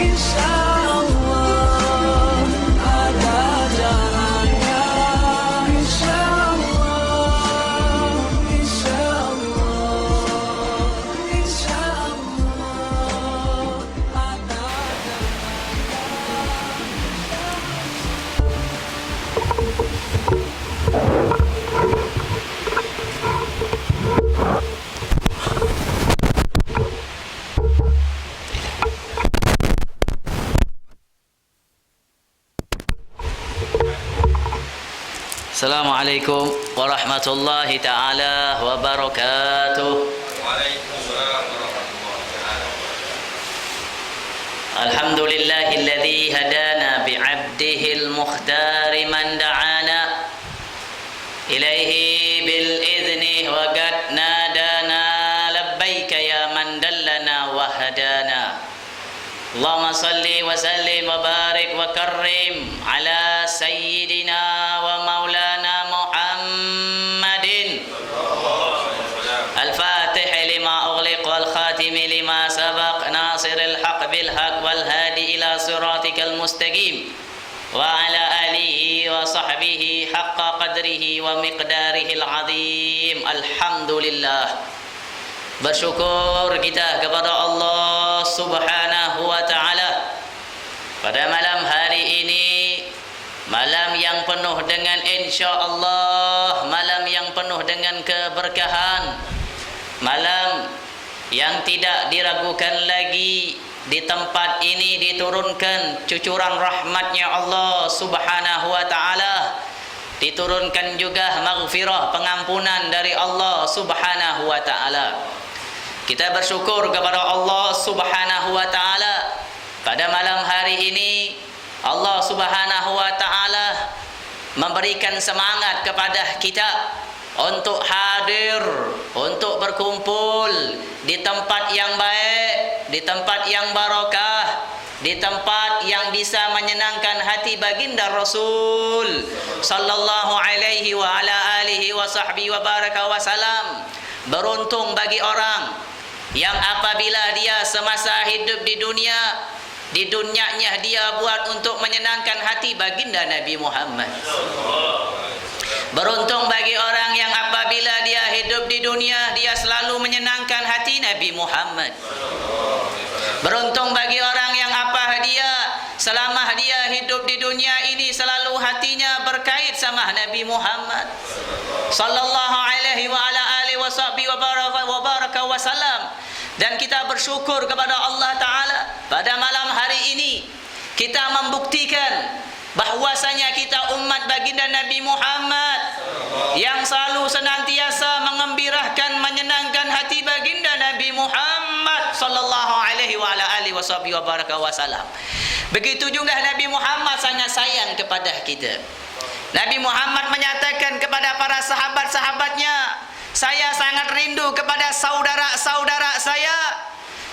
insyaallah ada jalannya, insyaallah, insyaallah, insyaallah ada Assalamualaikum warahmatullahi ta'ala wabarakatuh. Waalaikumsalam warahmatullahi ta'ala wabarakatuh. Alhamdulillahilladzi hadana bi'abdihil mukhtari man da'ana ilaihi bil idzni wa qad nadana labbaika ya man dallana wa hadana. Allahumma salli wa sallim wa barik wa karrim ala sayyidina wa maulana Muhammadin al-fatih lima ughliq wal khatim lima sabaq nasiril haq bil haq wal hadi ila siratikal mustaqim wa ala alihi wa sahbihi haqqa qadrihi wa miqdarihil azim. Alhamdulillah, bersyukur kita kepada Allah Subhanahu wa ta'ala pada malam hari ini, malam yang penuh dengan insya-Allah, malam yang penuh dengan keberkahan, malam yang tidak diragukan lagi di tempat ini diturunkan cucuran rahmatnya Allah Subhanahu wa ta'ala, diturunkan juga maghfirah, pengampunan dari Allah Subhanahu wa ta'ala. Kita bersyukur kepada Allah Subhanahu wa ta'ala pada malam hari ini. Allah Subhanahu wa ta'ala memberikan semangat kepada kita untuk hadir, untuk berkumpul di tempat yang baik, di tempat yang barakah, di tempat yang bisa menyenangkan hati baginda Rasul sallallahu alaihi wa ala alihi wa sahbihi wa baraka wa salam. Beruntung bagi orang yang apabila dia semasa hidup di dunia, di dunianya dia buat untuk menyenangkan hati baginda Nabi Muhammad. Beruntung bagi orang yang apabila dia hidup di dunia, dia selalu menyenangkan hati Nabi Muhammad. Beruntung bagi orang yang apa dia selama dia hidup di dunia ini selalu hatinya berkait sama Nabi Muhammad sallallahu alaihi wa ala alihi wa sahbihi wa baraka wa salam. Dan kita bersyukur kepada Allah Ta'ala pada malam hari ini kita membuktikan bahwasanya kita umat baginda Nabi Muhammad yang selalu senantiasa mengembirakan, menyenangkan hati baginda Nabi Muhammad sallallahu alaihi wa ala alihi wa baraka wa salam. Begitu juga Nabi Muhammad sangat sayang kepada kita. Nabi Muhammad menyatakan kepada para sahabat-sahabatnya, saya sangat rindu kepada saudara-saudara saya.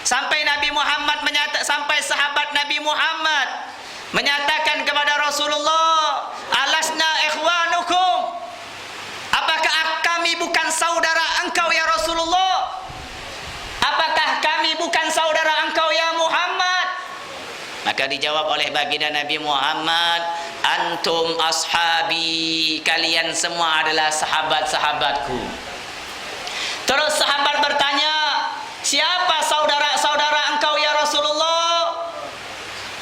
Sampai Nabi Muhammad sampai sahabat Nabi Muhammad menyatakan kepada Rasulullah, alasna ikhwanukum, apakah kami bukan saudara engkau ya Rasulullah? Apakah kami bukan saudara engkau ya Muhammad? Maka dijawab oleh baginda Nabi Muhammad, antum ashabi, kalian semua adalah sahabat-sahabatku. Terus sahabat bertanya, siapa saudara-saudara engkau ya Rasulullah?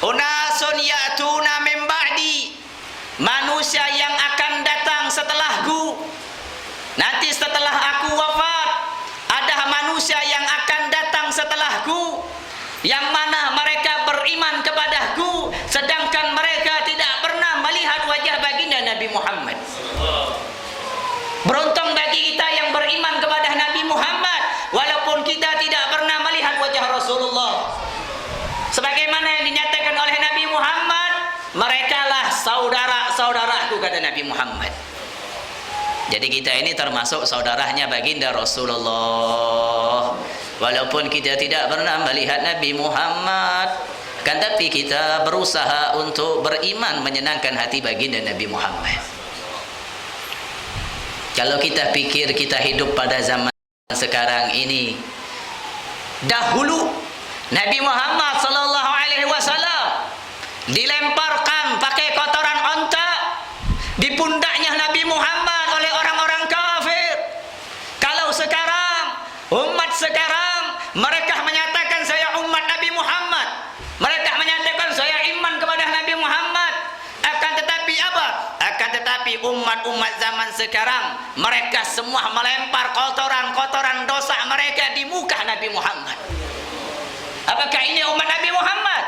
Unasun ya'tuna min ba'di, manusia yang akan datang setelahku. Nanti setelah aku wafat, ada manusia yang akan datang setelahku, yang mana mereka beriman kepadaku, sedangkan mereka tidak pernah melihat wajah baginda Nabi Muhammad. Beruntung bagi kita yang beriman kepada Nabi Muhammad, walaupun kita tidak pernah melihat wajah Rasulullah. Sebagaimana yang dinyatakan oleh Nabi Muhammad, merekalah saudara-saudaraku, kata Nabi Muhammad. Jadi kita ini termasuk saudaranya baginda Rasulullah, walaupun kita tidak pernah melihat Nabi Muhammad, kan tapi kita berusaha untuk beriman, menyenangkan hati baginda Nabi Muhammad. Kalau kita pikir kita hidup pada zaman sekarang ini, dahulu Nabi Muhammad sallallahu alaihi wasallam dilemparkan pakai kotoran onta di pundaknya Nabi Muhammad oleh orang-orang kafir. Kalau sekarang, umat sekarang, mereka menyatakan saya umat Nabi Muhammad, mereka menyatakan saya iman kepada Nabi Muhammad, akan tetapi apa? Akan tetapi umat-umat zaman sekarang, mereka semua melempar kotoran-kotoran dosa mereka di muka Nabi Muhammad. Apakah ini umat Nabi Muhammad?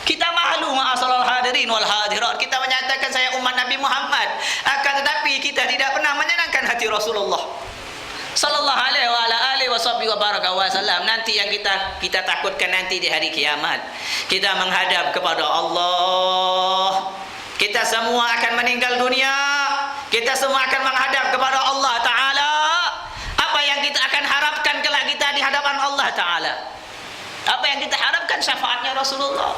Kita malu, ma'asalul hadirin wal hadirat, kita menyatakan saya umat Nabi Muhammad, akan tetapi kita tidak pernah menyenangkan hati Rasulullah sallallahu alaihi wasallam. Nanti yang kita takutkan nanti di hari kiamat, kita menghadap kepada Allah, kita semua akan meninggal dunia, kita semua akan menghadap kepada Allah Ta'ala. Apa yang kita akan harapkan kelak kita di hadapan Allah Ta'ala? Apa yang kita harapkan? Syafaatnya Rasulullah,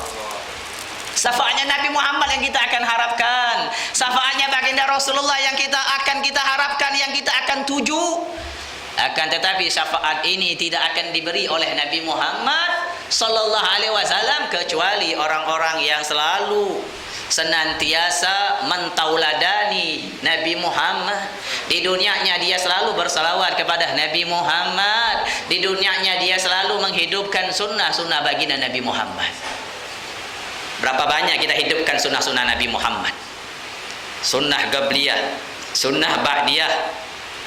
syafaatnya Nabi Muhammad yang kita akan harapkan, syafaatnya baginda Rasulullah yang kita harapkan, yang kita akan tuju. Akan tetapi syafaat ini tidak akan diberi oleh Nabi Muhammad sallallahu alaihi wasallam kecuali orang-orang yang selalu senantiasa mentauladani Nabi Muhammad. Di dunianya dia selalu bersalawat kepada Nabi Muhammad, di dunianya dia selalu menghidupkan sunnah-sunnah baginda Nabi Muhammad. Berapa banyak kita hidupkan sunnah-sunnah Nabi Muhammad? Sunnah qabliyah, sunnah ba'diyah,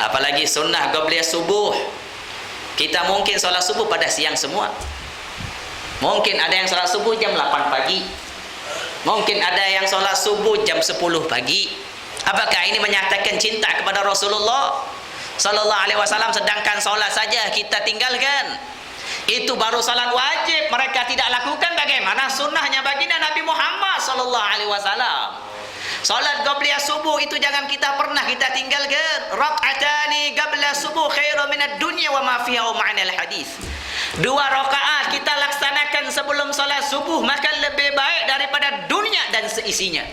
apalagi sunnah qabliyah subuh. Kita mungkin sholat subuh pada siang semua. Mungkin ada yang sholat subuh jam 8 pagi. Mungkin ada yang sholat subuh jam 10 pagi. Apakah ini menyatakan cinta kepada Rasulullah sallallahu alaihi wasallam, sedangkan sholat saja kita tinggalkan? Itu baru salat wajib mereka tidak lakukan. Bagaimana sunnahnya baginda Nabi Muhammad sallallahu alaihi wasallam? Salat qabliyah subuh itu jangan kita pernah kita tinggalkan. Rakaatani qabla subuh khairu minad dunya wa ma fiha ma'anal hadis. 2 rakaat kita laksanakan sebelum salat subuh maka lebih baik daripada dunia dan seisinya.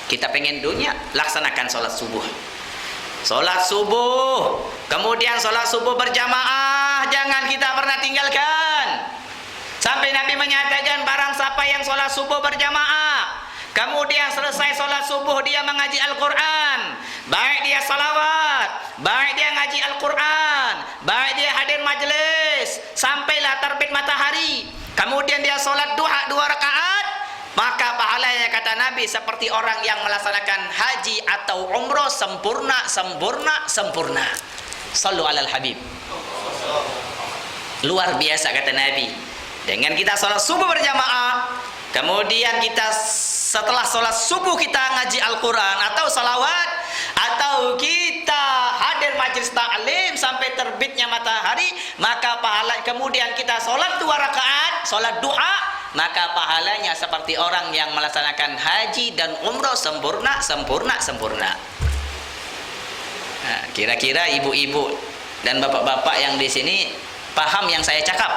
Kita pengen dunia, laksanakan salat subuh. Salat subuh, kemudian salat subuh berjamaah, jangan kita pernah tinggalkan. Sampai Nabi menyatakan barang siapa yang salat subuh berjamaah, kemudian selesai salat subuh dia mengaji Al-Quran, baik dia salawat, baik dia ngaji Al-Quran, baik dia hadir majlis sampailah terbit matahari, kemudian dia salat duha 2 rakaat, maka pahalanya kata Nabi seperti orang yang melaksanakan haji atau umroh sempurna, sempurna, sempurna. Sallu alal habib. Luar biasa kata Nabi. Dengan kita sholat subuh berjamaah, kemudian kita setelah sholat subuh kita ngaji Al-Quran atau salawat, atau kita hadir majlis ta'lim sampai terbitnya matahari, maka pahala, kemudian kita sholat 2 rakaat, sholat duha, maka pahalanya seperti orang yang melaksanakan haji dan umroh sempurna, sempurna, sempurna. Nah, kira-kira ibu-ibu dan bapak-bapak yang di sini paham yang saya cakap?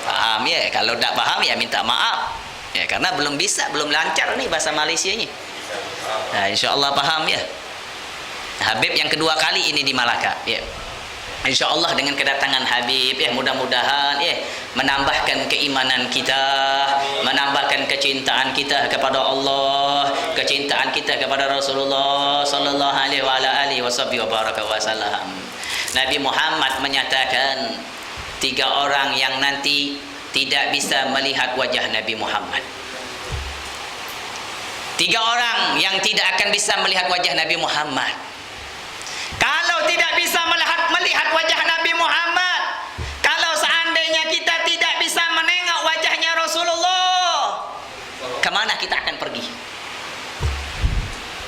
Paham ya? Kalau tidak paham ya minta maaf. Ya, karena belum bisa, belum lancar nih bahasa Malaysianya. Nah, insya Allah paham ya. Habib yang kedua kali ini di Malaka. Ya. Insya Allah dengan kedatangan Habib ya, mudah-mudahan ya menambahkan keimanan kita, menambahkan kecintaan kita kepada Allah, kecintaan kita kepada Rasulullah sallallahu alaihi wasallam. Nabi Muhammad menyatakan 3 orang yang nanti tidak bisa melihat wajah Nabi Muhammad. 3 orang yang tidak akan bisa melihat wajah Nabi Muhammad. Kalau tidak bisa melihat wajah Nabi Muhammad, kalau seandainya kita tidak bisa menengok wajahnya Rasulullah, kemana kita akan pergi?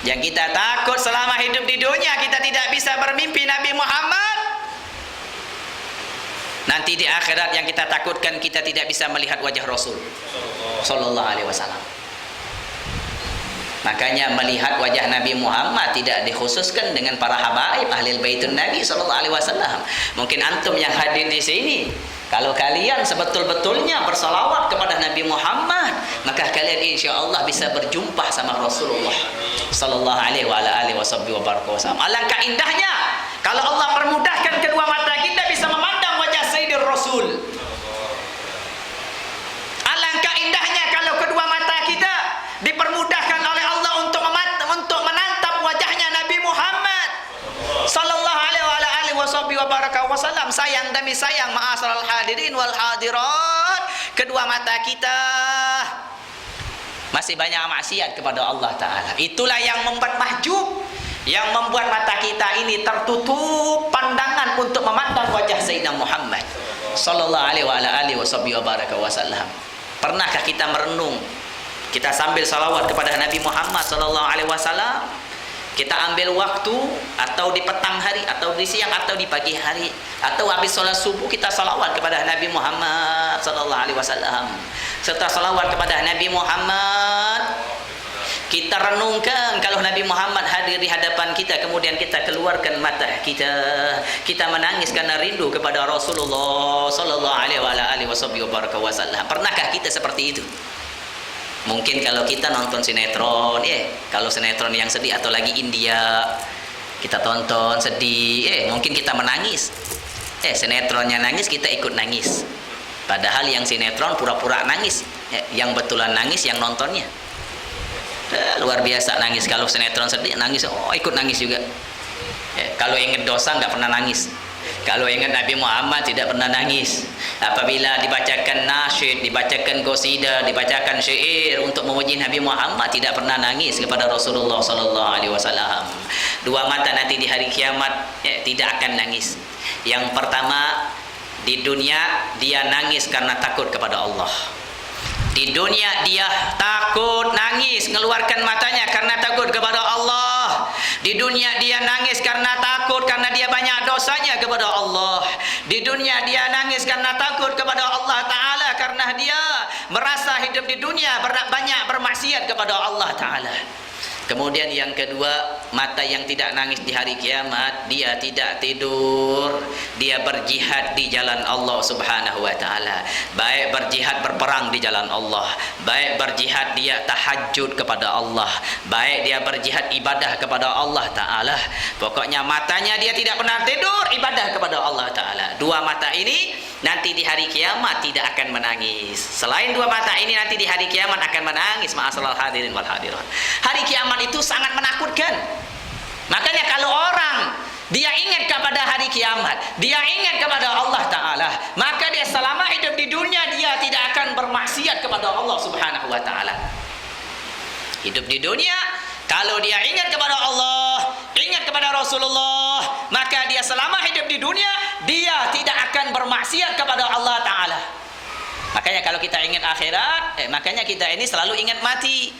Yang kita takut selama hidup di dunia kita tidak bisa bermimpi Nabi Muhammad, nanti di akhirat yang kita takutkan kita tidak bisa melihat wajah Rasul sallallahu alaihi wasallam. Makanya melihat wajah Nabi Muhammad tidak dikhususkan dengan para habaib ahli baitun Nabi sallallahu alaihi wasallam. Mungkin antum yang hadir di sini, kalau kalian sebetul-betulnya bersalawat kepada Nabi Muhammad, maka kalian insya-Allah bisa berjumpa sama Rasulullah sallallahu alaihi wasallam. Alangkah indahnya kalau Allah permudahkan kedua mata kita bisa memandang wajah Sayyidil Rasul. Alangkah indahnya kalau kedua mata malam sayang demi sayang, ma'asyaral hadirin wal hadirat, kedua mata kita masih banyak maksiat kepada Allah Ta'ala. Itulah yang membuat mahjub, yang membuat mata kita ini tertutup pandangan untuk memandang wajah Sayyidina Muhammad sallallahu alaihi wasallam. Pernahkah kita merenung, kita sambil salawat kepada Nabi Muhammad sallallahu alaihi wasallam, kita ambil waktu atau di petang hari atau di siang atau di pagi hari atau habis sholat subuh kita salawat kepada Nabi Muhammad sallallahu alaihi wasallam. Setelah salawat kepada Nabi Muhammad, kita renungkan kalau Nabi Muhammad hadir di hadapan kita, kemudian kita keluarkan mata kita menangis karena rindu kepada Rasulullah sallallahu alaihi wasallam. Pernahkah kita seperti itu? Mungkin kalau kita nonton sinetron, kalau sinetron yang sedih atau lagi India, kita tonton sedih, mungkin kita menangis. Sinetronnya nangis, kita ikut nangis. Padahal yang sinetron pura-pura nangis, yang betulan nangis yang nontonnya. Luar biasa nangis. Kalau sinetron sedih, nangis, ikut nangis juga. Kalau ingat dosa, nggak pernah nangis. Kalau ingat Nabi Muhammad tidak pernah nangis. Apabila dibacakan nasyid, dibacakan qasidah, dibacakan syair untuk memuji Nabi Muhammad, tidak pernah nangis kepada Rasulullah sallallahu alaihi wasallam. Dua mata nanti di hari kiamat tidak akan nangis. Yang pertama, di dunia dia nangis karena takut kepada Allah. Di dunia dia takut nangis, mengeluarkan matanya karena takut kepada Allah. Di dunia dia nangis karena takut, karena dia banyak dosanya kepada Allah. Di dunia dia nangis karena takut kepada Allah Ta'ala, karena dia merasa hidup di dunia banyak bermaksiat kepada Allah Ta'ala. Kemudian yang kedua, mata yang tidak nangis di hari kiamat, dia tidak tidur, dia berjihad di jalan Allah Subhanahu wa Ta'ala. Baik berjihad berperang di jalan Allah, baik berjihad dia tahajud kepada Allah, baik dia berjihad ibadah kepada Allah Ta'ala. Pokoknya matanya dia tidak pernah tidur, ibadah kepada Allah Ta'ala. Dua mata ini nanti di hari kiamat tidak akan menangis. Selain dua mata ini nanti di hari kiamat akan menangis, ma'asyaral hadirin wal hadirat. Hari kiamat itu sangat menakutkan. Makanya kalau orang dia ingat kepada hari kiamat, dia ingat kepada Allah Ta'ala, maka dia selama hidup di dunia dia tidak akan bermaksiat kepada Allah Subhanahu wa Ta'ala. Hidup di dunia, kalau dia ingat kepada Allah, ingat kepada Rasulullah, maka dia selama hidup di dunia dia tidak akan bermaksiat kepada Allah Ta'ala. Makanya kalau kita ingat akhirat, makanya kita ini selalu ingat mati.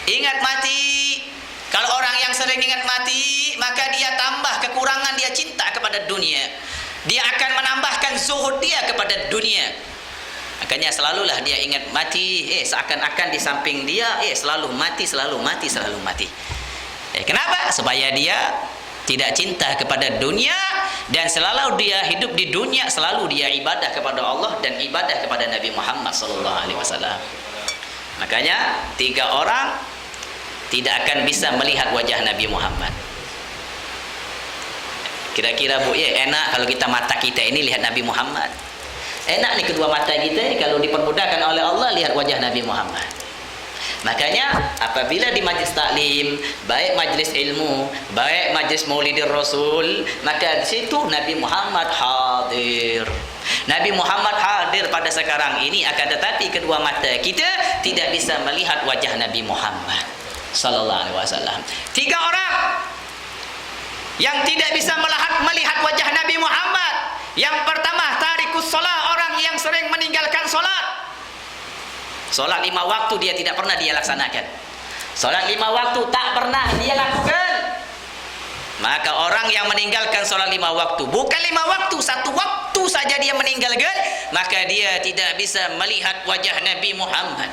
Ingat mati. Kalau orang yang sering ingat mati, maka dia tambah kekurangan, dia cinta kepada dunia. Dia akan menambahkan zuhud dia kepada dunia. Makanya selalulah dia ingat mati, seakan-akan di samping dia selalu mati, selalu mati, selalu mati. Kenapa? Supaya dia tidak cinta kepada dunia, dan selalu dia hidup di dunia, selalu dia ibadah kepada Allah dan ibadah kepada Nabi Muhammad SAW. Makanya 3 orang tidak akan bisa melihat wajah Nabi Muhammad. Kira-kira Bu, enak kalau kita mata kita ini lihat Nabi Muhammad. Enak nih kedua mata kita ini kalau dipermudahkan oleh Allah lihat wajah Nabi Muhammad. Makanya apabila di majlis taklim, baik majlis ilmu, baik majlis Maulidir Rasul, maka di situ Nabi Muhammad hadir. Nabi Muhammad hadir pada sekarang ini, akan tetapi kedua mata kita tidak bisa melihat wajah Nabi Muhammad sallallahu alaihi wasallam. 3 orang yang tidak bisa melihat wajah Nabi Muhammad. Yang pertama, tarikus shalah, orang yang sering meninggalkan salat. Salat 5 waktu dia tidak pernah dia laksanakan. Salat 5 waktu tak pernah dia lakukan. Maka orang yang meninggalkan salat 5 waktu, bukan 5 waktu, 1 waktu saja dia meninggalkan, maka dia tidak bisa melihat wajah Nabi Muhammad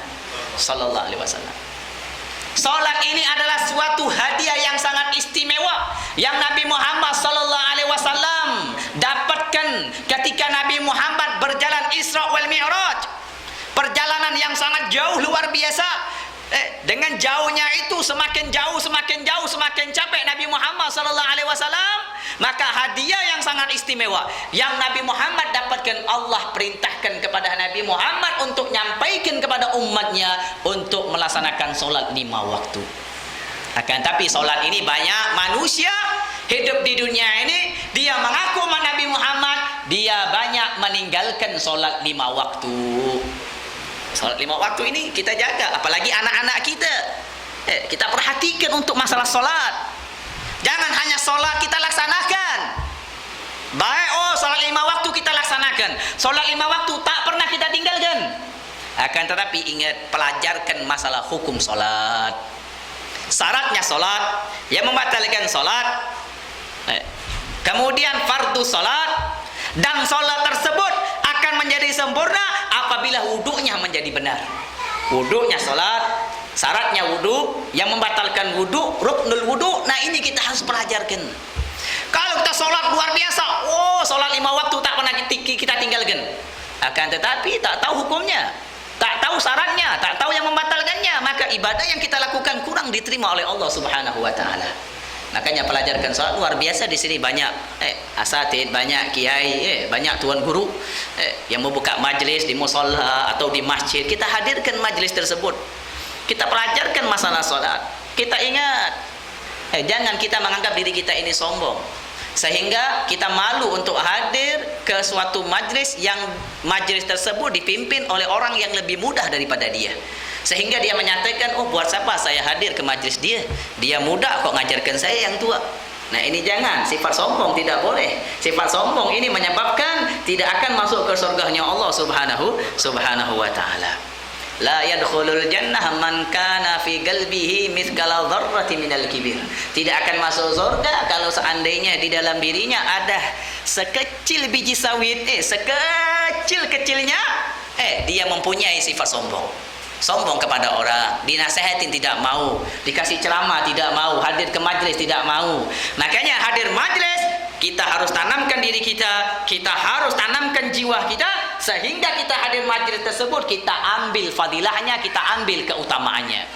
sallallahu alaihi wasallam. Salat ini adalah suatu hadiah yang sangat istimewa yang Nabi Muhammad sallallahu alaihi wasallam dapatkan ketika Nabi Muhammad berjalan Isra wal Mi'raj. Perjalanan yang sangat jauh, luar biasa. Dengan jauhnya itu semakin jauh, semakin jauh, semakin capek Nabi Muhammad sallallahu alaihi wasallam. Maka hadiah yang sangat istimewa yang Nabi Muhammad dapatkan, Allah perintahkan kepada Nabi Muhammad untuk nyampaikan kepada umatnya untuk melaksanakan solat 5 waktu. Akan tapi solat ini banyak manusia hidup di dunia ini, dia mengaku Nabi Muhammad, dia banyak meninggalkan solat 5 waktu. Solat 5 waktu ini kita jaga, apalagi anak-anak kita. Kita perhatikan untuk masalah solat. Jangan hanya solat kita laksanakan. Baik, solat 5 waktu kita laksanakan. Solat 5 waktu tak pernah kita tinggalkan. Akan tetapi ingat, pelajarkan masalah hukum solat. Syaratnya solat, yang membatalkan solat. Kemudian fardu solat. Dan solat tersebut akan menjadi sempurna apabila wuduknya menjadi benar. Wuduknya solat, syaratnya wuduk, yang membatalkan wuduk, ruknul wuduk. Nah, ini kita harus pelajarkan. Kalau kita solat luar biasa, solat 5 waktu tak pernah kita tinggalkan. Akan tetapi tak tahu hukumnya, tak tahu syaratnya, tak tahu yang membatalkannya, maka ibadah yang kita lakukan kurang diterima oleh Allah Subhanahu wa taala. Makanya pelajarkan solat luar biasa di sini, banyak asatid, banyak kiai, banyak tuan guru yang membuka majlis di musholla atau di masjid. Kita hadirkan majlis tersebut. Kita pelajarkan masalah solat. Kita ingat, jangan kita menganggap diri kita ini sombong sehingga kita malu untuk hadir ke suatu majlis yang majlis tersebut dipimpin oleh orang yang lebih mudah daripada dia, sehingga dia menyatakan, buat siapa saya hadir ke majlis dia, dia muda kok ngajarkan saya yang tua. Nah, ini jangan, sifat sombong tidak boleh. Sifat sombong ini menyebabkan tidak akan masuk ke surganya Allah Subhanahu wa taala. La yadkhulul jannah man kana fi qalbihi mithqala dzarratin minal kibir. Tidak akan masuk surga kalau seandainya di dalam dirinya ada sekecil biji sawit, sekecil-kecilnya dia mempunyai sifat sombong. Sombong kepada orang, dinasihatin tidak mau, dikasih ceramah tidak mau, hadir ke majlis tidak mau. Makanya hadir majlis, kita harus tanamkan diri kita, kita harus tanamkan jiwa kita, sehingga kita hadir majlis tersebut, kita ambil fadilahnya, kita ambil keutamaannya.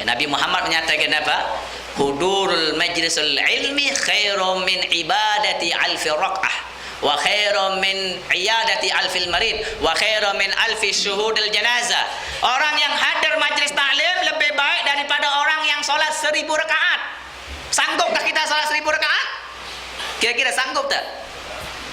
Nabi Muhammad menyatakan apa? Hudurul majlisul ilmi khairum min ibadati alfi raq'ah, wa khairum min iyadati alfil marid, wa khairum min alfi syuhudil janazah. Orang yang hadir majlis taklim lebih baik daripada orang yang sholat 1000 rakaat. Sanggupkah kita sholat 1000 rakaat? Kira-kira sanggup tak?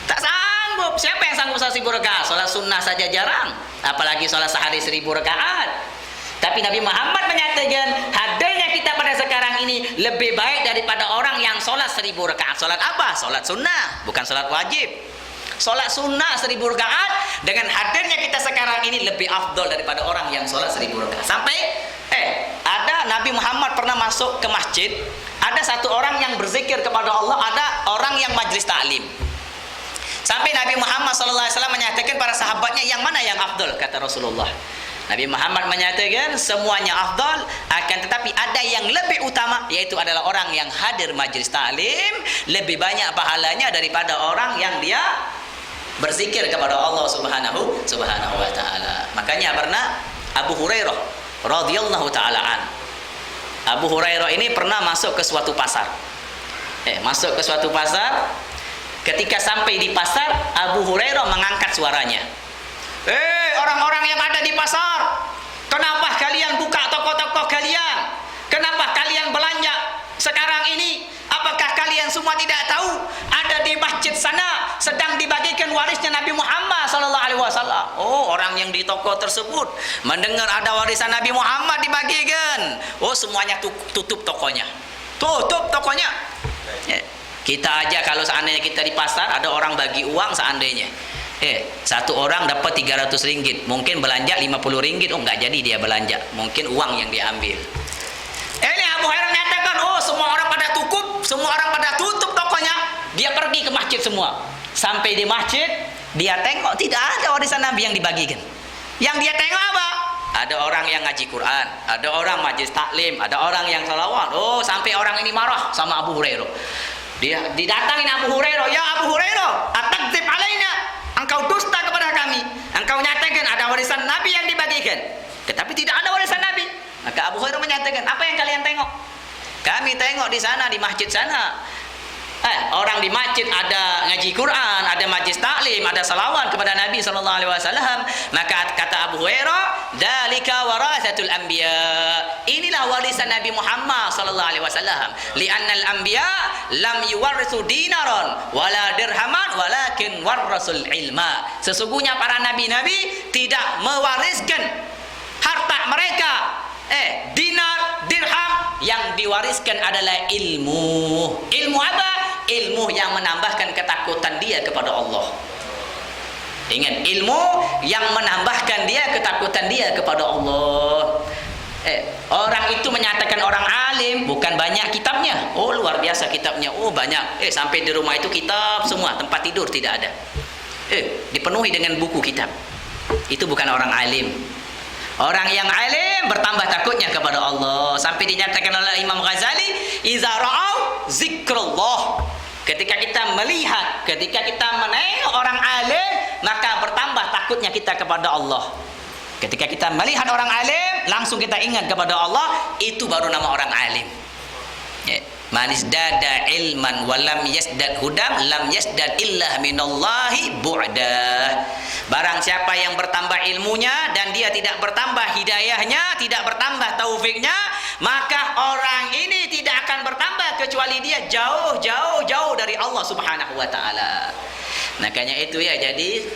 Tak sanggup. Siapa yang sanggup sholat 1000 rakaat? Sholat sunnah saja jarang, apalagi sholat sehari 1000 rakaat. Tapi Nabi Muhammad menyatakan hadirnya kita pada sekarang ini lebih baik daripada orang yang sholat 1000 rakaat. Sholat apa? Sholat sunnah, bukan sholat wajib. Sholat sunnah 1000 rakaat dengan hadirnya kita sekarang ini lebih afdol daripada orang yang sholat 1000 rakaat. Sampai ada Nabi Muhammad pernah masuk ke masjid, ada satu orang yang berzikir kepada Allah, ada orang yang majlis taklim. Sampai Nabi Muhammad SAW menyatakan para sahabatnya, yang mana yang afdol? Kata Rasulullah. Nabi Muhammad menyatakan semuanya afdal, akan tetapi ada yang lebih utama, yaitu adalah orang yang hadir majlis taklim lebih banyak pahalanya daripada orang yang dia berzikir kepada Allah Subhanahu wa taala. Makanya pernah Abu Hurairah radhiyallahu taala an. Abu Hurairah ini pernah masuk ke suatu pasar. Masuk ke suatu pasar. Ketika sampai di pasar, Abu Hurairah mengangkat suaranya. Orang-orang yang ada di pasar, kenapa kalian buka toko-toko kalian? Kenapa kalian belanja sekarang ini? Apakah kalian semua tidak tahu ada di masjid sana sedang dibagikan warisnya Nabi Muhammad SAW? Orang yang di toko tersebut mendengar ada warisan Nabi Muhammad dibagikan. Semuanya tutup tokonya. Tutup tokonya. Kita aja kalau seandainya kita di pasar, ada orang bagi uang seandainya. Satu orang dapat 300 ringgit, mungkin belanja 50 ringgit, enggak jadi dia belanja, mungkin uang yang dia ambil. Ini Abu Hurairah nyatakan, semua orang pada semua orang pada tutup tokonya, dia pergi ke masjid semua. Sampai di masjid, dia tengok tidak ada warisan Nabi yang dibagikan. Yang dia tengok apa? Ada orang yang ngaji Quran, ada orang majlis taklim, ada orang yang salawat. Sampai orang ini marah sama Abu Hurairah. Dia didatangin Abu Hurairah, ya Abu Hurairah, atakdzib alaina. Engkau dusta kepada kami. Engkau nyatakan ada warisan Nabi yang dibagikan, tetapi tidak ada warisan Nabi. Maka Abu Hurairah menyatakan, apa yang kalian tengok? Kami tengok di sana, di masjid sana. Orang di masjid ada ngaji Quran, ada majlis taklim, ada salawat kepada Nabi SAW. Maka kata Abu Hurairah, dzalika warasatul anbiya. Inilah inilah warisan Nabi Muhammad sallallahu alaihi wasallam. Li'annal anbiya lam yuwarrisu dinaron wala dirhaman walakin warasul ilma. Sesungguhnya para nabi-nabi tidak mewariskan harta mereka dinar, dirham. Yang diwariskan adalah ilmu. Ilmu apa? Ilmu yang menambahkan ketakutan dia kepada Allah. Ingat, ilmu yang menambahkan dia ketakutan dia kepada Allah. Orang itu menyatakan orang alim, bukan banyak kitabnya. Oh, luar biasa kitabnya. Oh, banyak. Sampai di rumah itu kitab semua, tempat tidur tidak ada. Dipenuhi dengan buku kitab. Itu bukan orang alim. Orang yang alim bertambah takutnya kepada Allah. Sampai dinyatakan oleh Imam Ghazali, "Iza ra'au zikrullah." Ketika kita melihat, ketika kita menengok orang alim, maka bertambah takutnya kita kepada Allah. Ketika kita melihat orang alim, langsung kita ingat kepada Allah, itu baru nama orang alim. Man isdada ilman wa lam yasdad hudam lam yasdad illa minallahi bu'da. Barang siapa yang bertambah ilmunya dan dia tidak bertambah hidayahnya, tidak bertambah taufiknya, maka orang ini tidak akan bertambah kecuali dia jauh dari Allah Subhanahu wa taala. Makanya itu ya, jadi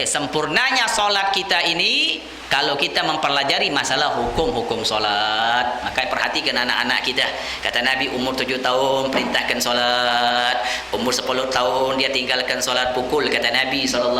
sempurnanya solat kita ini kalau kita mempelajari masalah hukum-hukum solat. Maka perhatikan anak-anak kita. Kata Nabi, umur 7 tahun perintahkan solat, umur 10 tahun dia tinggalkan solat pukul. Kata Nabi SAW.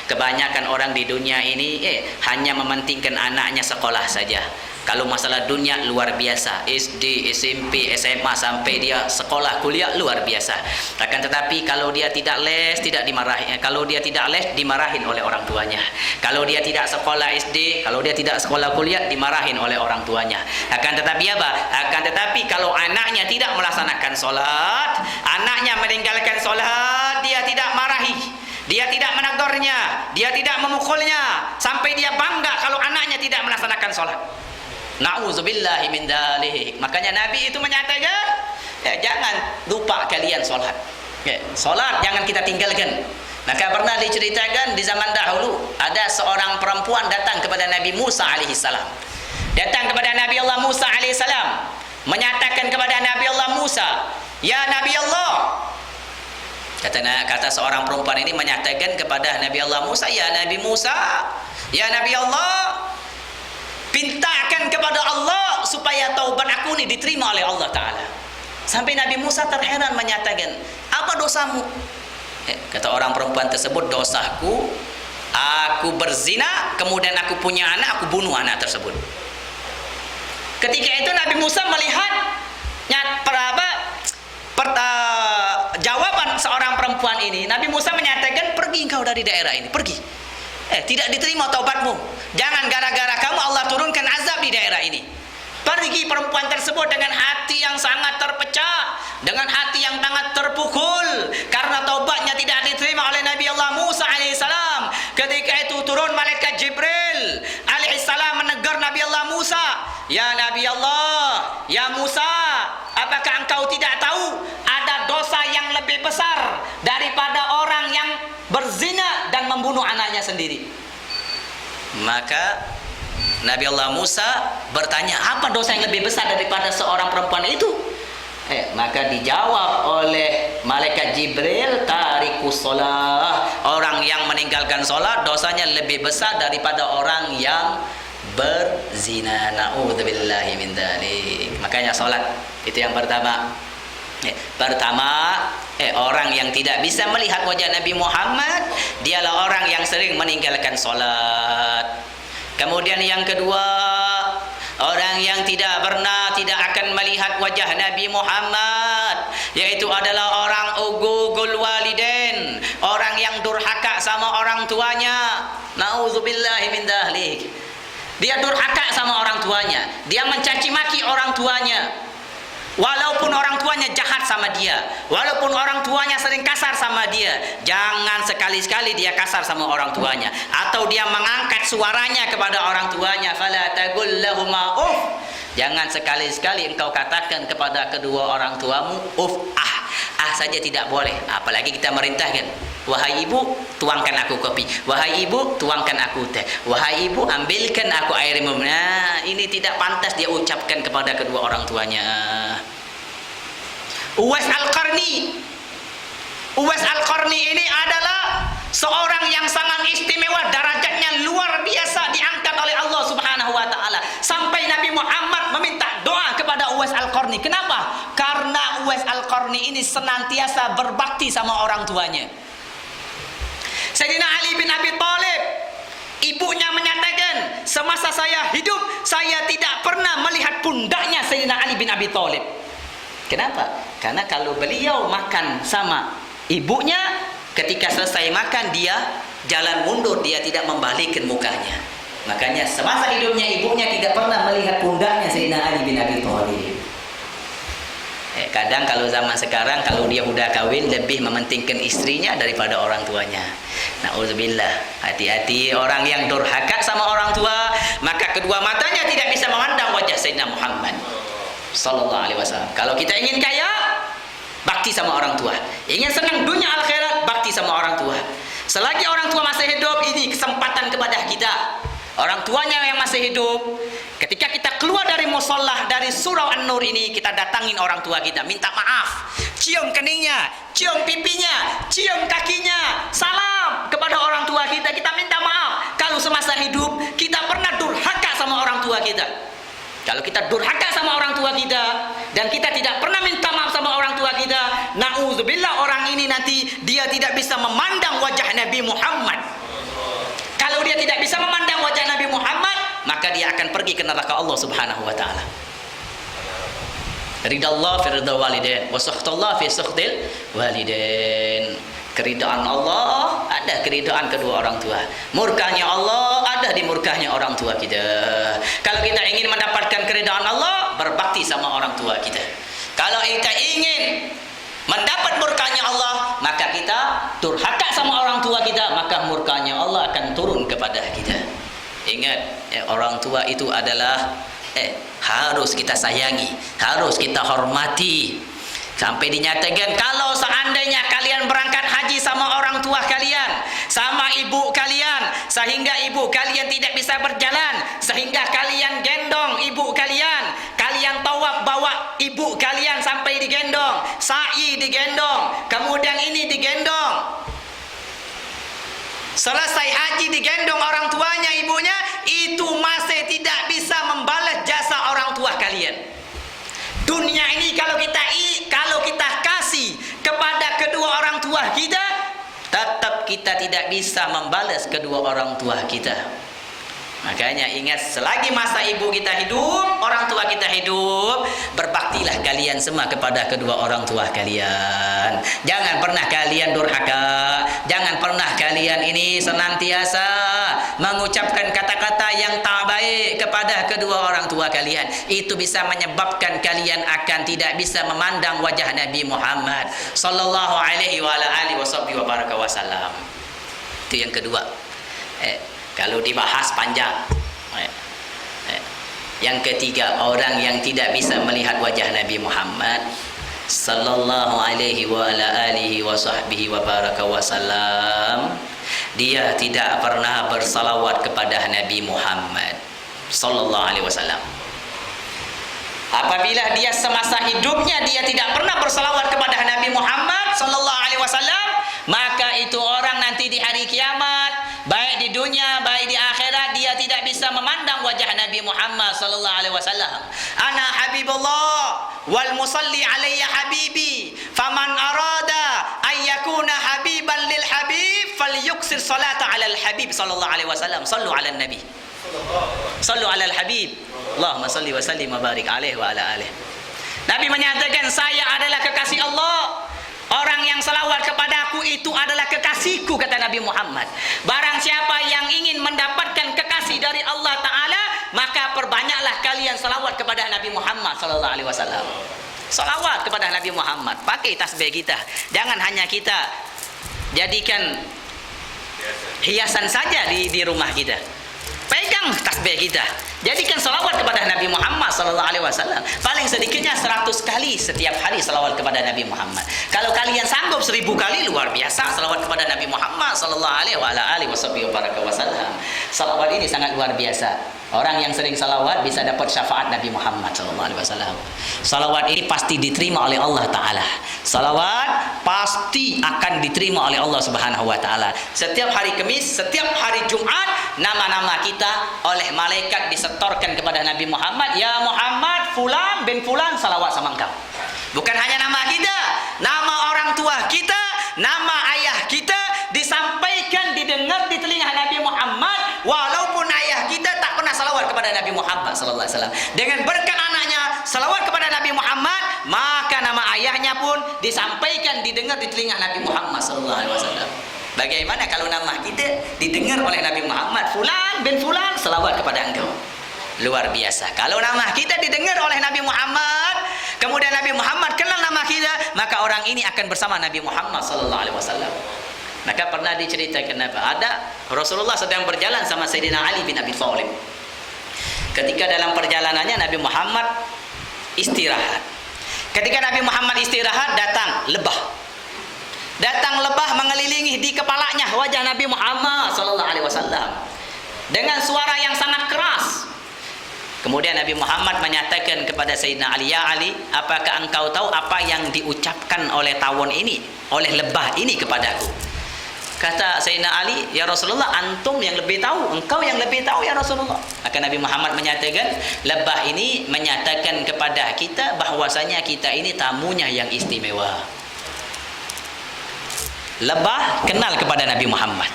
Kebanyakan orang di dunia ini hanya mementingkan anaknya sekolah saja. Kalau masalah dunia luar biasa, SD, SMP, SMA sampai dia sekolah kuliah luar biasa. Akan tetapi kalau dia tidak les tidak dimarahin. Kalau dia tidak les dimarahin oleh orang tuanya. Kalau dia tidak sekolah SD, kalau dia tidak sekolah kuliah dimarahin oleh orang tuanya. Akan tetapi apa? Akan tetapi kalau anaknya tidak melaksanakan solat, anaknya meninggalkan solat, dia tidak marahi, dia tidak menegurnya, dia tidak memukulnya, sampai dia bangga kalau anaknya tidak melaksanakan solat. Na'udzubillahi min dzalik. Makanya Nabi itu menyatakan, jangan lupa kalian solat. Solat jangan kita tinggalkan. Maka pernah diceritakan di zaman dahulu ada seorang perempuan datang kepada Nabi Musa alaihissalam. Datang kepada Nabi Allah Musa alaihissalam, menyatakan kepada Nabi Allah Musa, "Ya Nabi Allah." Kata seorang perempuan ini menyatakan kepada Nabi Allah Musa, "Ya Nabi Musa, ya Nabi Allah, pintakan kepada Allah supaya taubat aku ini diterima oleh Allah Ta'ala." Sampai Nabi Musa terheran menyatakan, "Apa dosamu?" Kata orang perempuan tersebut, "Dosaku, aku berzina, kemudian aku punya anak, aku bunuh anak tersebut." Ketika itu Nabi Musa melihat jawaban seorang perempuan ini. Nabi Musa menyatakan, "Pergi engkau dari daerah ini, pergi. Tidak diterima taubatmu. Jangan gara-gara kamu Allah turunkan azab di daerah ini." Pergi perempuan tersebut dengan hati yang sangat terpecah, dengan hati yang sangat terpukul karena taubatnya tidak diterima oleh Nabi Allah Musa alaihissalam. Ketika itu turun malaikat Jibril alaihissalam menegur Nabi Allah Musa, "Ya Nabi Allah, ya Musa, apakah engkau tidak tahu ada dosa yang lebih besar daripada orang yang berzina dan membunuh anaknya sendiri?" Maka Nabi Allah Musa bertanya, "Apa dosa yang lebih besar daripada seorang perempuan itu?" Maka dijawab oleh malaikat Jibril, "Tarikus shalah." Orang yang meninggalkan solat dosanya lebih besar daripada orang yang berzina. Na'udzubillahi min dzalik. Makanya solat itu yang pertama. Orang yang tidak bisa melihat wajah Nabi Muhammad, dialah orang yang sering meninggalkan solat. Kemudian yang kedua, orang yang tidak akan melihat wajah Nabi Muhammad, yaitu adalah orang uguqul walidain, orang yang durhaka sama orang tuanya. Nauzubillahi min dzalik. Dia durhaka sama orang tuanya, dia mencaci maki orang tuanya. Walaupun orang tuanya jahat sama dia, walaupun orang tuanya sering kasar sama dia, jangan sekali-sekali dia kasar sama orang tuanya, atau dia mengangkat suaranya kepada orang tuanya. Fala taqul lahuma uff. Jangan sekali-sekali engkau katakan kepada kedua orang tuamu uff. saja tidak boleh, apalagi kita merintahkan, wahai ibu tuangkan aku kopi, wahai ibu tuangkan aku teh, wahai ibu ambilkan aku air minum. Nah, ini tidak pantas dia ucapkan kepada kedua orang tuanya. Uwais Al-Qarni ini adalah seorang yang sangat istimewa, derajatnya luar biasa diangkat oleh Allah Subhanahu wa taala. Sampai Nabi Muhammad meminta doa kepada Uwais Al-Qarni. Kenapa? Karena Uwais Al-Qarni ini senantiasa berbakti sama orang tuanya. Sayyidina Ali bin Abi Thalib, ibunya menyatakan, semasa saya hidup saya tidak pernah melihat pundaknya Sayyidina Ali bin Abi Thalib. Kenapa? Karena kalau beliau makan sama ibunya, ketika selesai makan dia jalan mundur, dia tidak membalikkan mukanya. Makanya semasa hidupnya ibunya tidak pernah melihat pundaknya Sayyidina Ali bin Abi Thalib. Kadang kalau zaman sekarang, kalau dia udah kawin lebih mementingkan istrinya daripada orang tuanya. Na'udzubillah. Hati-hati orang yang durhaka sama orang tua, maka kedua matanya tidak bisa memandang wajah Sayyidina Muhammad sallallahu alaihi wasallam. Kalau kita ingin kaya, bakti sama orang tua. Ingin senang dunia akhirat, bakti sama orang tua. Selagi orang tua masih hidup, ini kesempatan kepada kita. Orang tuanya yang masih hidup, ketika kita keluar dari musholah, dari surau An-Nur ini, kita datangin orang tua kita, minta maaf, cium keningnya, cium pipinya, cium kakinya, salam kepada orang tua kita, kita minta maaf. Kalau semasa hidup kita pernah durhaka sama orang tua kita, kalau kita durhaka sama orang tua kita dan kita tidak pernah minta maaf sama orang tua kita, na'udzubillah, orang ini nanti dia tidak bisa memandang wajah Nabi Muhammad. Kalau dia tidak bisa memandang wajah Nabi Muhammad, maka dia akan pergi ke neraka Allah Subhanahu wa taala. Ridallah fi ridha walidain wa sakhtullah fi sakhtil walidain. Keridaan Allah ada keridaan kedua orang tua. Murkanya Allah ada di murkanya orang tua kita. Kalau kita ingin mendapatkan keridaan Allah, berbakti sama orang tua kita. Kalau kita ingin mendapat murkanya Allah, maka kita durhaka sama orang tua kita, maka murkanya Allah akan turun kepada kita. Ingat, orang tua itu adalah harus kita sayangi, harus kita hormati. Sampai dinyatakan, kalau seandainya kalian berangkat haji sama orang tua kalian, sama ibu kalian, sehingga ibu kalian tidak bisa berjalan, sehingga kalian gendong ibu kalian, kalian tawaf bawa ibu kalian sampai digendong, sa'i digendong, kemudian ini digendong, selesai haji digendong orang tuanya, ibunya, itu masih tidak bisa membalas jasa orang tua kalian. Dunia ini kalau kita kasih kepada kedua orang tua kita, tetap kita tidak bisa membalas kedua orang tua kita. Makanya ingat, selagi masa ibu kita hidup, orang tua kita hidup, berbaktilah kalian semua kepada kedua orang tua kalian. Jangan pernah kalian durhaka, jangan pernah kalian ini senantiasa mengucapkan kata-kata yang tak baik kepada kedua orang tua kalian. Itu bisa menyebabkan kalian akan tidak bisa memandang wajah Nabi Muhammad sallallahu alaihi wa ala alihi wasallam. Itu yang kedua. Kalau dibahas panjang. Yang ketiga, orang yang tidak bisa melihat wajah Nabi Muhammad sallallahu alaihi wa ala alihi wa sahbihi wa baraka wasallam, dia tidak pernah bersalawat kepada Nabi Muhammad sallallahu alaihi wasallam. Apabila dia semasa hidupnya dia tidak pernah bersalawat kepada Nabi Muhammad sallallahu alaihi wasallam, maka itu orang nanti di hari kiamat, baik di dunia baik di akhirat, dia tidak bisa memandang wajah Nabi Muhammad sallallahu alaihi wasallam. Ana habibullah wal musalli alayya habibi, faman arada ay yakuna habiban lil habib falyuksir salata ala al habib sallallahu alaihi wasallam. Sallu ala nabi, sallu ala al habib, Allahumma salli wa sallim wa barik alaihi wa ala alihi. Nabi menyatakan, saya adalah kekasih Allah. Orang yang salawat kepadaku itu adalah kekasihku, kata Nabi Muhammad. Barang siapa yang ingin mendapatkan kekasih dari Allah Ta'ala, maka perbanyaklah kalian salawat kepada Nabi Muhammad sallallahu alaihi wasallam. Salawat kepada Nabi Muhammad. Pakai tasbih kita. Jangan hanya kita jadikan hiasan saja di rumah kita. Pegang Kurang tasbih kita. Jadikan salawat kepada Nabi Muhammad sallallahu alaihi wasallam. Paling sedikitnya 100 kali setiap hari salawat kepada Nabi Muhammad. Kalau kalian sanggup 1000 kali, luar biasa salawat kepada Nabi Muhammad sallallahu alaihi wasallam. Salawat ini sangat luar biasa. Orang yang sering salawat bisa dapat syafaat Nabi Muhammad sallallahu alaihi wasallam. Salawat ini pasti diterima oleh Allah taala. Salawat pasti akan diterima oleh Allah Subhanahu wa taala. Setiap hari Kamis, setiap hari Jumat, nama-nama kita oleh malaikat disetorkan kepada Nabi Muhammad. Ya Muhammad, fulan bin fulan salawat sama engkau. Bukan hanya nama kita, nama orang tua kita, nama ayah kita disampaikan, didengar di telinga Nabi Muhammad, walaupun ayah kita tak pernah salawat kepada Nabi Muhammad sallallahu alaihi wasallam. Dengan berkat anaknya salawat kepada Nabi Muhammad, maka nama ayahnya pun disampaikan, didengar di telinga Nabi Muhammad sallallahu alaihi wasallam. Bagaimana kalau nama kita didengar oleh Nabi Muhammad, fulan bin fulan salawat kepada engkau. Luar biasa. Kalau nama kita didengar oleh Nabi Muhammad, kemudian Nabi Muhammad kenal nama kita, maka orang ini akan bersama Nabi Muhammad sallallahu alaihi wasallam. Maka pernah diceritakan ada Rasulullah sedang berjalan sama Sayyidina Ali bin Abi Thalib. Ketika dalam perjalanannya Nabi Muhammad istirahat. Ketika Nabi Muhammad istirahat, datang lebah. Datang lebah mengelilingi di kepalanya wajah Nabi Muhammad sallallahu alaihi wasallam dengan suara yang sangat keras. Kemudian Nabi Muhammad menyatakan kepada Sayyidina Ali, "Ya Ali, apakah engkau tahu apa yang diucapkan oleh tawon ini, oleh lebah ini kepadaku?" Kata Sayyidina Ali, "Ya Rasulullah, antum yang lebih tahu, engkau yang lebih tahu ya Rasulullah." Maka Nabi Muhammad menyatakan, lebah ini menyatakan kepada kita bahwasanya kita ini tamunya yang istimewa. Lebah kenal kepada Nabi Muhammad.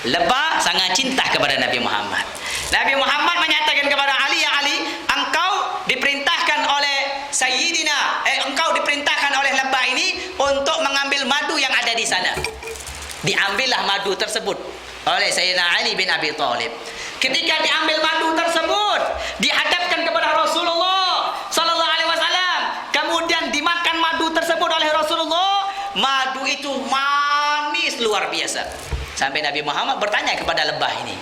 Lebah sangat cinta kepada Nabi Muhammad. Nabi Muhammad menyatakan kepada Ali, "Ya Ali, engkau diperintahkan oleh Sayyidina, engkau diperintahkan oleh lebah ini untuk mengambil madu yang ada di sana." Diambillah madu tersebut oleh Sayyidina Ali bin Abi Thalib. Ketika diambil madu tersebut, dihadapkan kepada Rasulullah sallallahu alaihi wasallam, kemudian dimakan madu tersebut oleh Rasulullah. Madu itu manis luar biasa. Sampai Nabi Muhammad bertanya kepada lebah ini,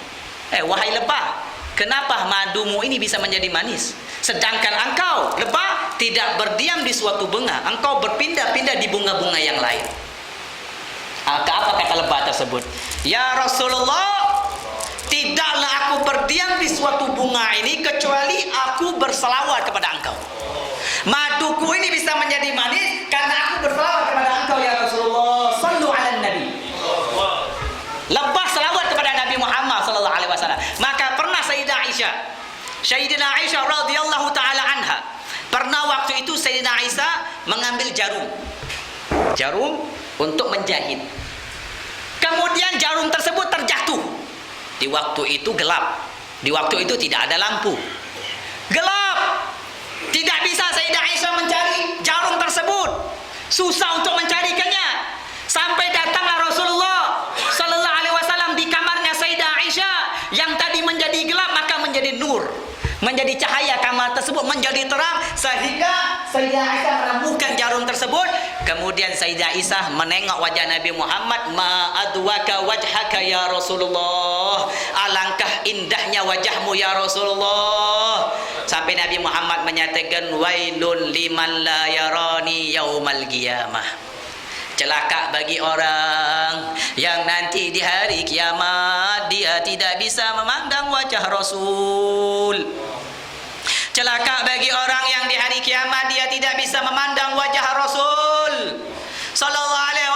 "Wahai lebah, kenapa madumu ini bisa menjadi manis? Sedangkan engkau, lebah, tidak berdiam di suatu bunga, engkau berpindah-pindah di bunga-bunga yang lain." Apa kata lebah tersebut? "Ya Rasulullah, tidaklah aku berdiam di suatu bunga ini kecuali aku berselawat kepada engkau. Maduku ini bisa menjadi manis karena aku berselawat kepada engkau ya Rasulullah. Sallu ala Nabi." Lebah selawat kepada Nabi Muhammad sallallahu alaihi wasallam. Maka pernah Sayyidina Aisyah radhiyallahu taala anha, pernah waktu itu Sayyidina Aisyah mengambil jarum untuk menjahit. Kemudian jarum tersebut terjatuh. Di waktu itu gelap. Di waktu itu tidak ada lampu. Gelap. Tidak bisa Sayyidah Aisyah mencari jarum tersebut. Susah untuk mencarikannya. Sampai datanglah Rasulullah sallallahu alaihi wasallam di kamarnya Sayyidah Aisyah yang tadi menjadi gelap maka menjadi nur. Menjadi cahaya kamar tersebut menjadi terang sehingga Sayyidah Aisyah menemukan jarum tersebut. Kemudian Sayyidah Aisyah menengok wajah Nabi Muhammad, "Ma adwaka wajhaka ya Rasulullah." Alangkah indahnya wajahmu ya Rasulullah. Sampai Nabi Muhammad menyatakan, "Wailun liman la yarani yaumal qiyamah." Celaka bagi orang yang nanti di hari kiamat dia tidak bisa memandang wajah Rasul. Celaka bagi orang yang di hari kiamat dia tidak bisa memandang wajah Rasul sallallahu alaihi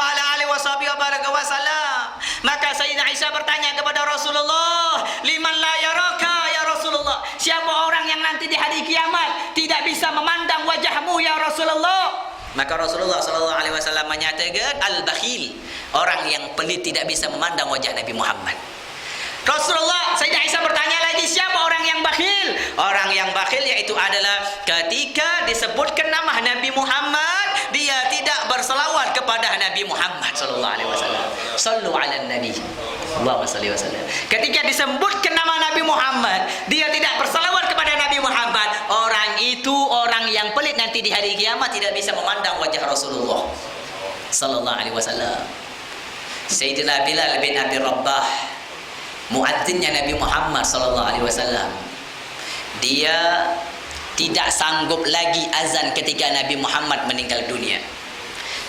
wasallam. Maka Sayyidina Aisyah bertanya kepada Rasulullah, "Liman la yaraka ya Rasulullah?" Siapa orang yang nanti di hari kiamat tidak bisa memandang wajahmu ya Rasulullah? Maka Rasulullah sallallahu alaihi wasallam menyatakan, "Al-bakhil," orang yang pelit tidak bisa memandang wajah Nabi Muhammad. Rasulullah, Sayyidah Aisyah bertanya lagi, siapa orang yang bakhil? Orang yang bakhil yaitu adalah ketika disebutkan nama Nabi Muhammad, dia tidak berselawat kepada Nabi Muhammad sallallahu alaihi wasallam. Sallu ala Nabi. Allahumma salli wa sallam. Ketika disebutkan nama Nabi Muhammad, dia tidak berselawat kepada Nabi Muhammad. Orang itu orang yang pelit nanti di hari kiamat tidak bisa memandang wajah Rasulullah sallallahu alaihi wasallam. Sayyidina Bilal bin Abi Rabah muadzinnya Nabi Muhammad sallallahu alaihi wasallam. Dia tidak sanggup lagi azan ketika Nabi Muhammad meninggal dunia.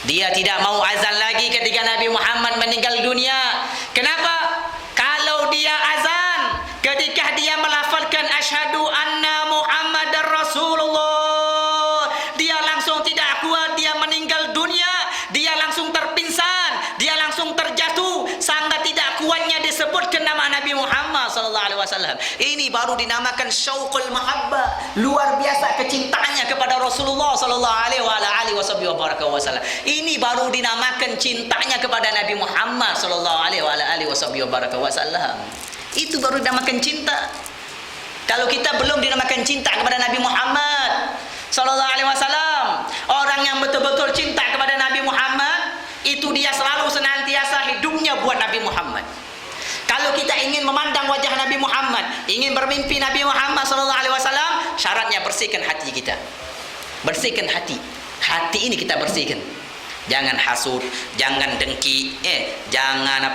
Dia tidak mau azan lagi ketika Nabi Muhammad meninggal dunia. Kenapa? Kalau dia azan ketika dia melafalkan asyhadu anna Muhammadar Rasulullah, dia langsung tidak kuat, dia meninggal dunia, dia langsung terpingsan, dia langsung terjatuh, sehingga tidak kuatnya disebutkan nama Nabi Muhammad sallallahu alaihi wasallam. Ini baru dinamakan syauqul mahabbah, luar biasa kecintaannya kepada Rasulullah sallallahu alaihi wasallam. Ini baru dinamakan cintanya kepada Nabi Muhammad sallallahu alaihi wasallam. Itu baru dinamakan cinta. Kalau kita belum dinamakan cinta kepada Nabi Muhammad sallallahu alaihi wasallam, orang yang betul-betul cinta kepada Nabi Muhammad, itu dia selalu senantiasa hidupnya buat Nabi Muhammad. Kalau kita ingin memandang wajah Nabi Muhammad, ingin bermimpi Nabi Muhammad sallallahu alaihi wasallam, syaratnya bersihkan hati kita. Bersihkan hati. Hati ini kita bersihkan. Jangan hasud, jangan dengki, jangan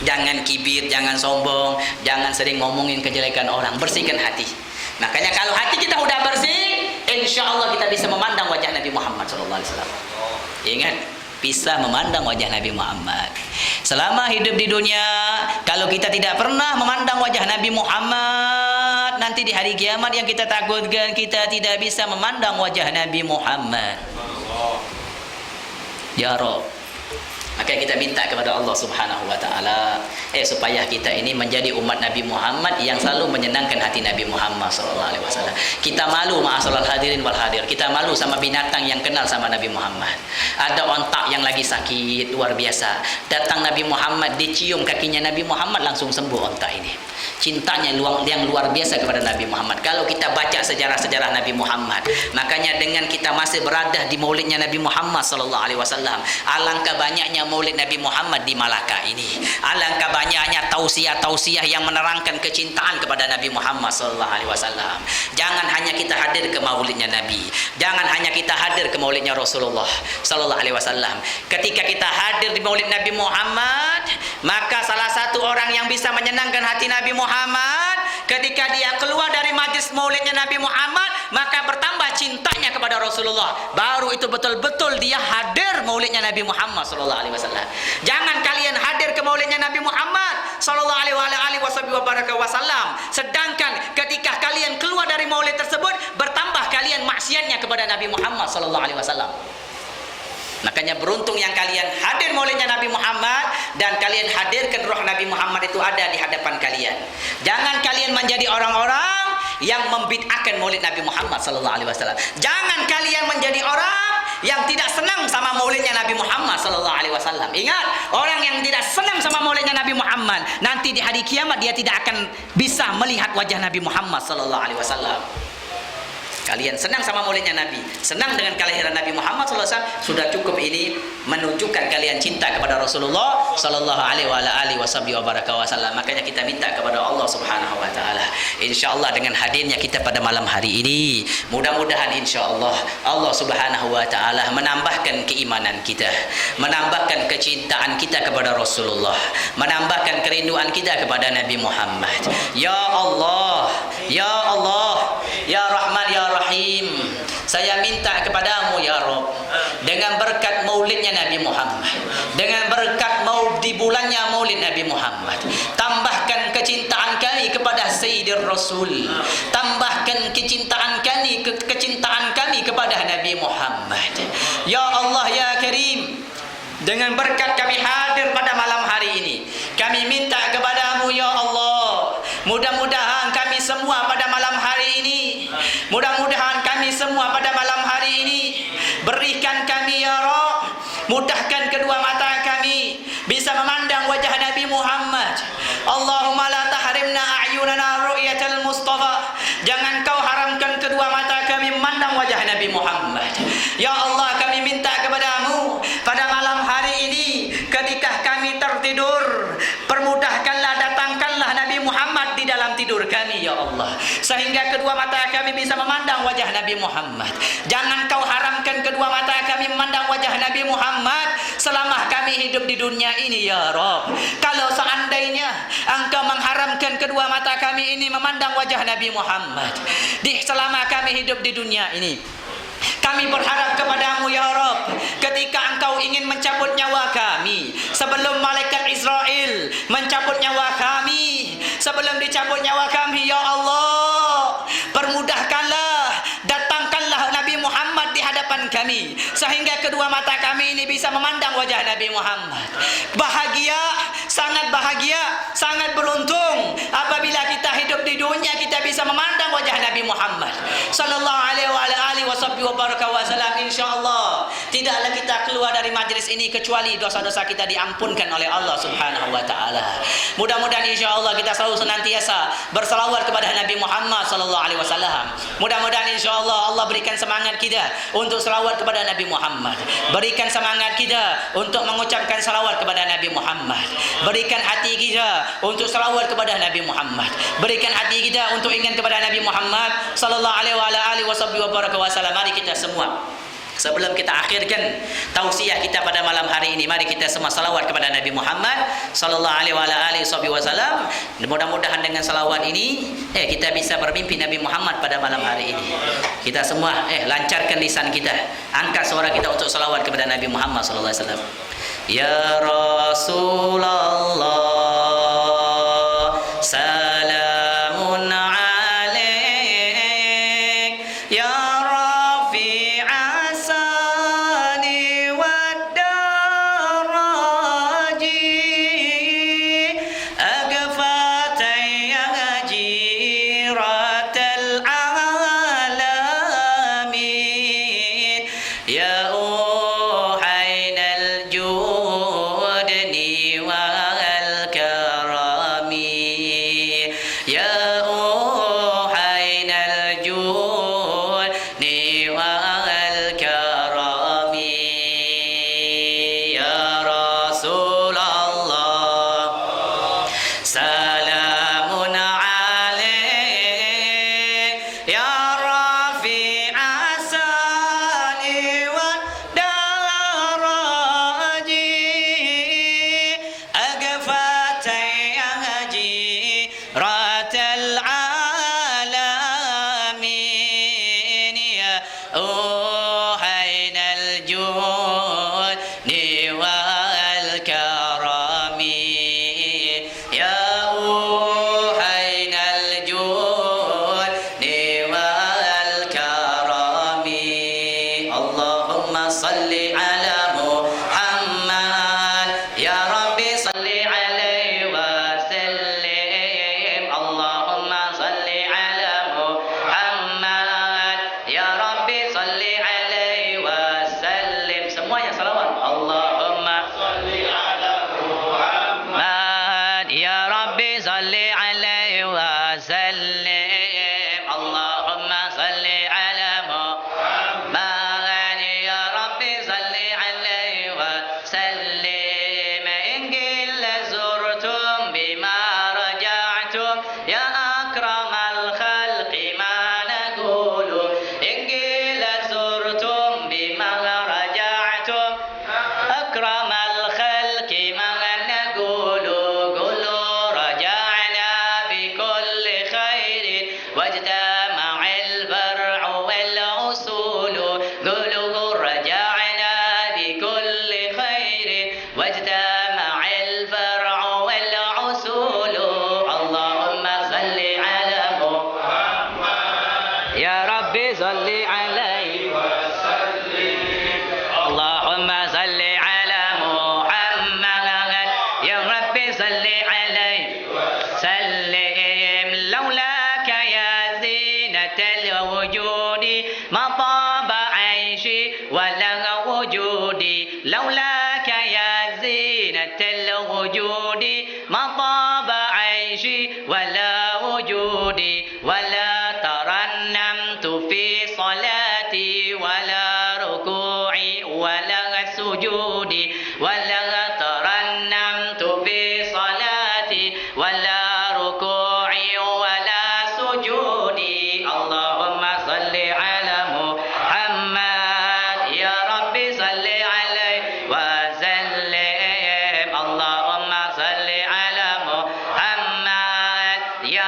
jangan kibir, jangan sombong, jangan sering ngomongin kejelekan orang. Bersihkan hati. Makanya kalau hati kita udah bersih, insya Allah kita bisa memandang wajah Nabi Muhammad sallallahu alaihi wasallam. Ingat, bisa memandang wajah Nabi Muhammad. Selama hidup di dunia, kalau kita tidak pernah memandang wajah Nabi Muhammad, nanti di hari kiamat yang kita takutkan, kita tidak bisa memandang wajah Nabi Muhammad. Ya Rabb, maka kita minta kepada Allah Subhanahu wa taala supaya kita ini menjadi umat Nabi Muhammad yang selalu menyenangkan hati Nabi Muhammad sallallahu alaihi wasallam. Kita malu ma'asal hadirin wal hadir. Kita malu sama binatang yang kenal sama Nabi Muhammad. Ada ontak yang lagi sakit luar biasa. Datang Nabi Muhammad, dicium kakinya Nabi Muhammad, langsung sembuh ontak ini. Cintanya yang luar biasa kepada Nabi Muhammad. Kalau kita baca sejarah-sejarah Nabi Muhammad, makanya dengan kita masih berada di maulidnya Nabi Muhammad sallallahu alaihi wasallam, alangkah banyaknya maulid Nabi Muhammad di Malaka ini. Alangkah banyaknya tausiah-tausiah yang menerangkan kecintaan kepada Nabi Muhammad sallallahu alaihi wasallam. Jangan hanya kita hadir ke maulidnya Nabi, jangan hanya kita hadir ke maulidnya Rasulullah sallallahu alaihi wasallam. Ketika kita hadir di maulid Nabi Muhammad, maka salah satu orang yang bisa menyenangkan hati Nabi Muhammad, ketika dia keluar dari majlis maulidnya Nabi Muhammad, maka bertambah cintanya kepada Rasulullah. Baru itu betul-betul dia hadir maulidnya Nabi Muhammad sallallahu alaihi wasallam. Jangan kalian hadir ke maulidnya Nabi Muhammad sallallahu alaihi wasallam, sedangkan ketika kalian keluar dari maulid tersebut, bertambah kalian maksiatnya kepada Nabi Muhammad sallallahu alaihi wasallam. Makanya beruntung yang kalian hadir maulidnya Nabi Muhammad dan kalian hadirkan roh Nabi Muhammad itu ada di hadapan kalian. Jangan kalian menjadi orang-orang yang membid'ahkan maulid Nabi Muhammad sallallahu alaihi wasallam. Jangan kalian menjadi orang yang tidak senang sama maulidnya Nabi Muhammad sallallahu alaihi wasallam. Ingat, orang yang tidak senang sama maulidnya Nabi Muhammad, nanti di hari kiamat dia tidak akan bisa melihat wajah Nabi Muhammad sallallahu alaihi wasallam. Kalian senang sama maulidnya Nabi, senang dengan kelahiran Nabi Muhammad sallallahu alaihi wasallam, sudah cukup ini menunjukkan kalian cinta kepada Rasulullah sallallahu alaihi wasallam. Makanya kita minta kepada Allah Subhanahu wa taala, insyaallah dengan hadirnya kita pada malam hari ini, mudah-mudahan insyaallah Allah Subhanahu wa taala menambahkan keimanan kita, menambahkan kecintaan kita kepada Rasulullah, menambahkan kerinduan kita kepada Nabi Muhammad. Ya Allah, ya Allah, ya Rahman, ya Rahim, saya minta kepadamu ya Rabb, dengan berkat maulidnya Nabi Muhammad, dengan berkat di bulannya maulid Nabi Muhammad, tambahkan kecintaan kami kepada Sayyidir Rasul, tambahkan kecintaan kami kepada Nabi Muhammad. Ya Allah ya Karim, dengan berkat kami hadir pada malam hari ini, kami minta kepadamu ya Allah, mudah-mudahan kami semua pada malam hari ini, mudah-mudahan kami semua pada malam hari ini, berikan kami ya Rabb, mudahkan kedua mata kami bisa memandang wajah Nabi Muhammad. Allahumma la tahrimna a'yunana ru'yatal Mustafa, jangan kau haramkan kedua mata kami memandang wajah Nabi Muhammad. Ya Allah, kami minta kepadamu pada malam hari ini, ketika kami tertidur, permudahkanlah, datangkanlah Nabi Muhammad di dalam dalam tidur kami ya Allah, sehingga kedua mata kami bisa memandang wajah Nabi Muhammad. Jangan kau haramkan kedua mata kami memandang wajah Nabi Muhammad selama kami hidup di dunia ini ya Rabb. Kalau seandainya engkau mengharamkan kedua mata kami ini memandang wajah Nabi Muhammad selama kami hidup di dunia ini, kami berharap kepadamu ya Rabb, ketika engkau ingin mencabut nyawa kami, sebelum malaikat Israel mencabut nyawa kami, sebelum dicabut nyawa kami ya Allah, permudahkanlah, datangkanlah Nabi Muhammad di hadapan kami, sehingga kedua mata kami ini bisa memandang wajah Nabi Muhammad. Bahagia, sangat bahagia, sangat beruntung apabila kita hidup di dunia kita bisa memandang wajah Nabi Muhammad sallallahu alaihi wasallam. Insyaallah tidaklah kita keluar dari majlis ini kecuali dosa-dosa kita diampunkan oleh Allah Subhanahu wa taala. Mudah-mudahan insyaallah kita selalu senantiasa berselawat kepada Nabi Muhammad sallallahu alaihi wasallam. Mudah-mudahan insyaallah Allah berikan semangat kita untuk selawat kepada Nabi Muhammad. Berikan semangat kita untuk mengucapkan salawat kepada Nabi Muhammad. Berikan hati kita untuk selawat kepada Nabi Muhammad. Berikan hati kita untuk ingat kepada Nabi Muhammad sallallahu alaihi wasallam. Mari kita semua, sebelum kita akhirkan tausiah kita pada malam hari ini, mari kita semua salawat kepada Nabi Muhammad sallallahu alaihi wasallam. Mudah-mudahan dengan salawat ini kita bisa bermimpi Nabi Muhammad pada malam hari ini. Kita semua lancarkan lisan kita, angkat suara kita untuk salawat kepada Nabi Muhammad sallallahu alaihi wasallam. Ya Rasulullah, salamun alaik, ya ولا ركوعي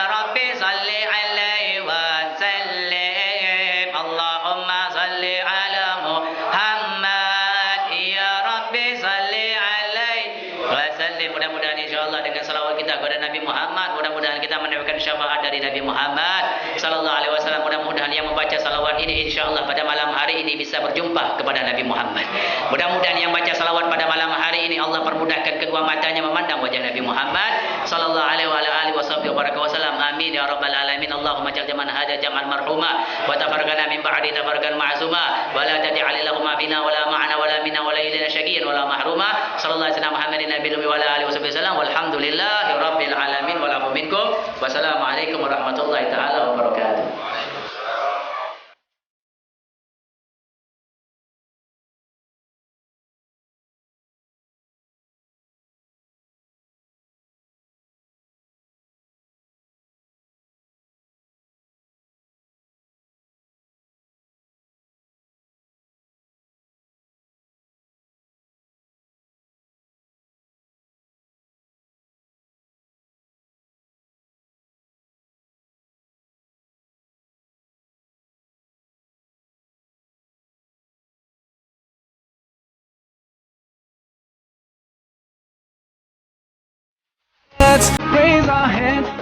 Rabbi salli alaihi wa sallim. Allahumma salli ala Muhammad. Ya Rabbi salli alaihi wa sallim. Mudah-mudahan insyaallah dengan salawat kita kepada Nabi Muhammad, mudah-mudahan kita mendapatkan syafaat dari Nabi Muhammad sallallahu alaihi wasallam. Mudah-mudahan yang membaca salawat ini insyaallah pada malam hari ini bisa berjumpa kepada Nabi Muhammad. Mudah-mudahan yang baca salawat pada malam hari ini Allah permudahkan kedua matanya memandang wajah Nabi Muhammad sallallahu alaihi wasallam. Amin ya rabbal alamin. Allahumma jal jaman hadza jaman marhuma wa tafarraqana min ba'di tafarraqan ma'suma wa la taj'al lahum bina wala ma'ana wala minna wala ilaina syaqiyan wala mahruma. Sallallahu alaihi wasallam Muhammadin nabiyil wa ala alihi wasallam. Walhamdulillahi rabbil alamin wa lafu minkum. Wassalamualaikum warahmatullahi taala wabarakatuh. Let's raise our hands.